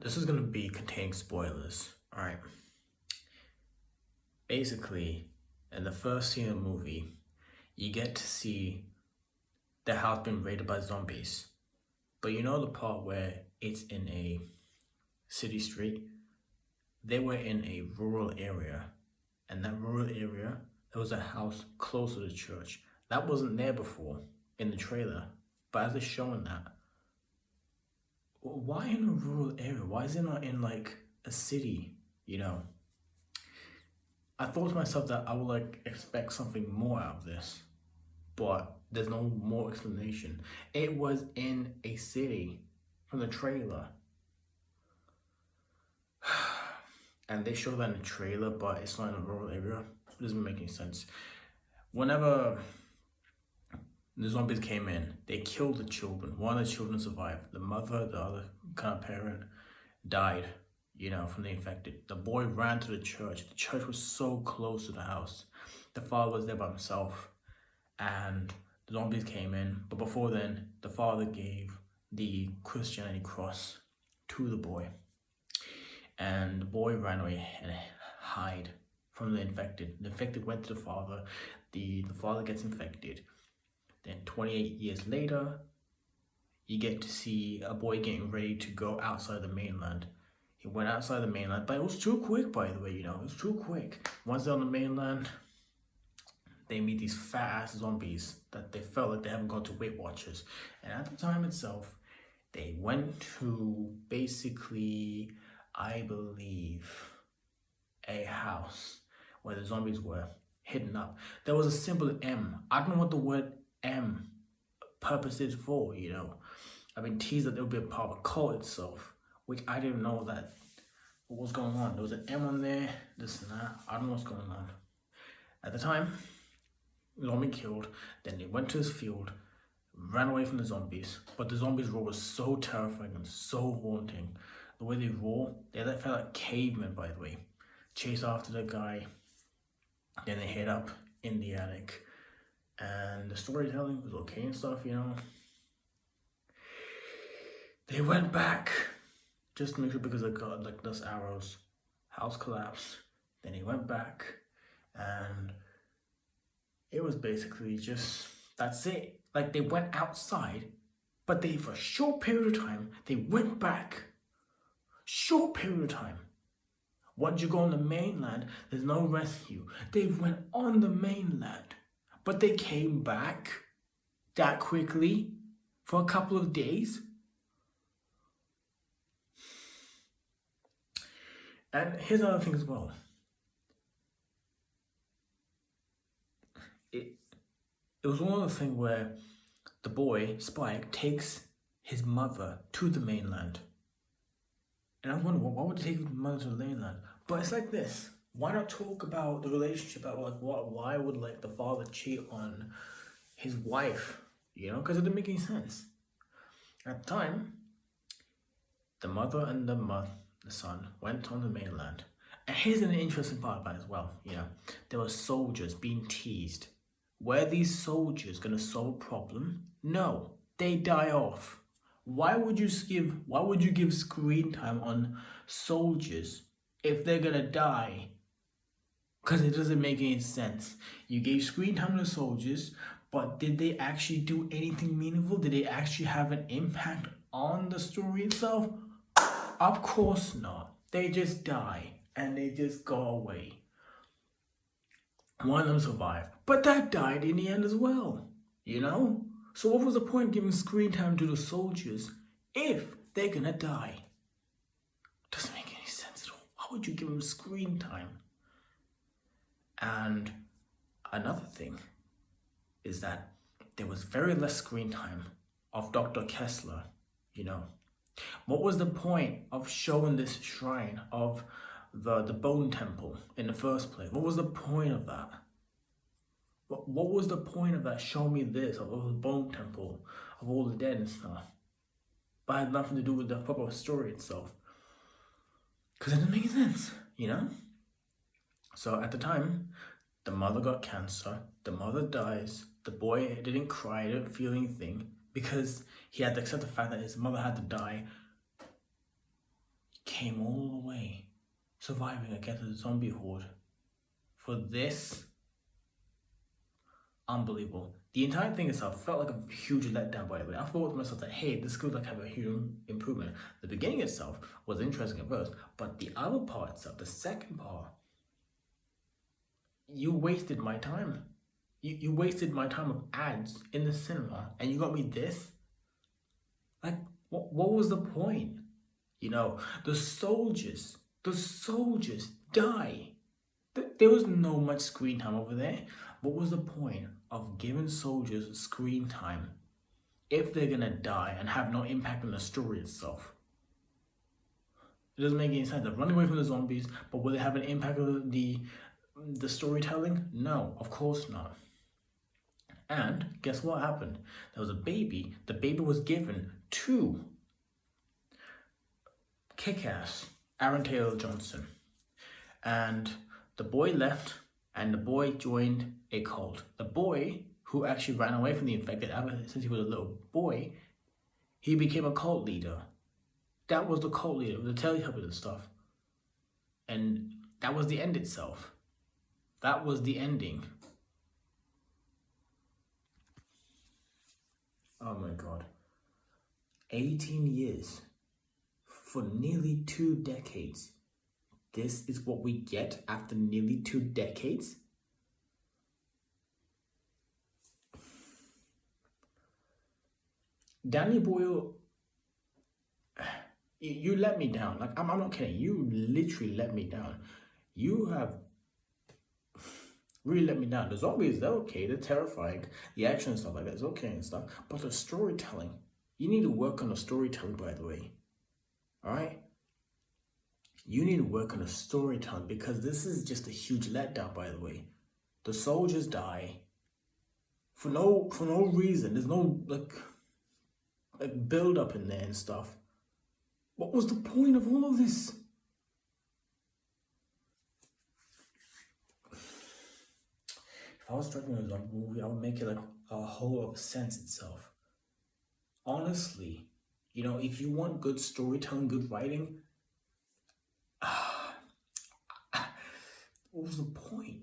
This is gonna be containing spoilers. Alright. Basically, in the first scene of the movie, you get to see the house being raided by zombies. But you know the part where it's in a city street? They were in a rural area. And that rural area, there was a house close to the church. That wasn't there before in the trailer. But as they're showing that, why in a rural area? Why is it not in like a city? You know? I thought to myself that I would like expect something more out of this, but there's no more explanation. It was in a city from the trailer. And they show that in the trailer, but it's not in a rural area. It doesn't make any sense. Whenever the zombies came in, they killed the children. One of the children survived. The mother, the other kind of parent, died, from the infected. The boy ran to the church. The church was so close to the house. The father was there by himself, and the zombies came in. But before then, the father gave the Christianity cross to the boy. And the boy ran away and hid from the infected. The infected went to the father. The father gets infected. Then 28 years later, you get to see a boy getting ready to go outside the mainland. He went outside the mainland, but it was too quick, by the way, it was too quick. Once they're on the mainland, they meet these fat-ass zombies that they felt like they haven't gone to Weight Watchers. And at the time itself, they went to basically, I believe, a house where the zombies were hidden up. There was a symbol M. I don't know what the word M purpose is for, I've been teased that there would be a part of a cult itself, which I didn't know that what was going on. There was an M on there, this and that. I don't know what's going on. At the time, the zombie killed, then they went to this field, ran away from the zombies, but the zombies' roar was so terrifying and so haunting. The way they roar, they felt like cavemen, by the way. Chase after the guy, then they hid up in the attic. And the storytelling was okay and stuff, They went back just to make sure because of God, like those arrows. House collapsed. Then he went back, and it was basically just, that's it. Like they went outside, but for a short period of time, they went back. Short period of time. Once you go on the mainland, there's no rescue. They went on the mainland, but they came back that quickly for a couple of days. And here's another thing as well. It was one of the things where the boy, Spike, takes his mother to the mainland. And I wonder, why would he take his mother to the mainland? But it's like this. Why not talk about the relationship? Why would the father cheat on his wife? Because it didn't make any sense. At the time, the mother and the son went on the mainland. And here's an interesting part about it as well. There were soldiers being teased. Were these soldiers gonna solve a problem? No, they die off. Why would you give screen time on soldiers if they're gonna die? Because it doesn't make any sense. You gave screen time to the soldiers, but did they actually do anything meaningful? Did they actually have an impact on the story itself? Of course not. They just die and they just go away. One of them survived, but that died in the end as well, So what was the point giving screen time to the soldiers if they're gonna die? Doesn't make any sense at all. Why would you give them screen time? And another thing is that there was very less screen time of Dr. Kessler, What was the point of showing this shrine of the Bone Temple in the first place? What was the point of that? What was the point of that? Show me this, of the Bone Temple, of all the dead and stuff. But it had nothing to do with the proper story itself. Because it didn't make sense, So at the time, the mother got cancer, the mother dies, the boy didn't cry, didn't feel anything, because he had to accept the fact that his mother had to die came all the way, surviving against a zombie horde. For this, unbelievable. The entire thing itself felt like a huge letdown, by the way. I thought to myself that, hey, this could like have a huge improvement. The beginning itself was interesting at first, but the other part itself, the second part, you wasted my time. You wasted my time of ads in the cinema, and you got me this? Like, what was the point? You know, the soldiers die. There was no much screen time over there. What was the point of giving soldiers screen time if they're gonna die and have no impact on the story itself? It doesn't make any sense. They're running away from the zombies, but will they have an impact on the storytelling? No, of course not. And guess what happened? There was a baby. The baby was given to Kick-Ass, Aaron Taylor Johnson. And the boy left, and the boy joined a cult. The boy, who actually ran away from the infected ever since he was a little boy, he became a cult leader. That was the cult leader, the Teletubbies and stuff. And that was the end itself. That was the ending. Oh my god. 18 years. For nearly 2 decades. This is what we get after nearly 2 decades? Danny Boyle, you let me down. Like, I'm not kidding. You literally let me down. You have really let me down. The zombies, they're okay. They're terrifying. The action and stuff like that is okay and stuff. But the storytelling, you need to work on the storytelling, by the way. Alright? You need to work on the storytelling, because this is just a huge letdown, by the way. The soldiers die for no reason. There's no like build up in there and stuff. What was the point of all of this? If I was directing a zombie movie, I would make it like a whole of sense itself. Honestly, you know, if you want good storytelling, good writing, what was the point?